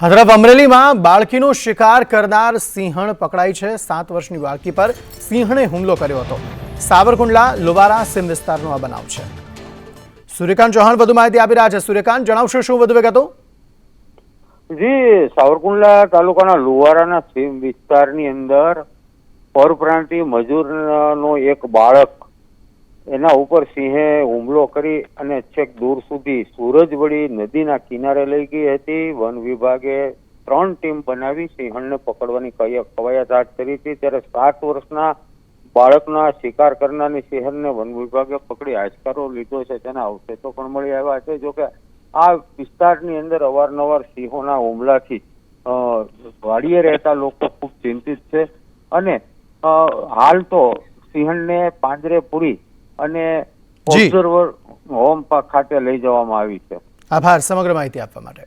આ તરફ અમરેલીમાં બાળકીનો શિકાર કરનાર સિંહણ પકડાઈ છે। 7 વર્ષની બાળકી પર સિંહણે હુમલો કર્યો હતો। સાવરકુંડલા લુવારા સીમ વિસ્તારનો આ બનાવ છે। સૂર્યકાંત ચૌહાણ વધુ માહિતી આપી રહ્યા છે। સૂર્યકાંત, જણાવશો શું વધુ વિગતો? જી, સાવરકુંડલા તાલુકાના લુવારાના સીમ વિસ્તારની અંદર પરપ્રાંતીય મજૂરનો એક બાળક એના ઉપર સિંહે હુમલો કરી અને છેક દૂર સુધી સુરજવડી નદીના કિનારે લઈ ગઈ હતી। વન વિભાગે 3 ટીમ બનાવી સિંહણને પકડવાની કવાયત હાથ કરી હતી। ત્યારે 7 વર્ષના બાળકના શિકાર કરનારની સિંહણને વન વિભાગે પકડી આંચકારો લીધો છે। તેના અવશેષો પણ મળી આવ્યા છે। જોકે આ વિસ્તારની અંદર અવારનવાર સિંહોના હુમલાથી વાડીએ રહેતા લોકો ખૂબ ચિંતિત છે અને હાલ તો સિંહણને પાંજરે પૂરી અને ઓબ્ઝર્વર હોમ ખાતે લઈ જવામાં આવી છે। આભાર સમગ્ર માહિતી આપવા માટે।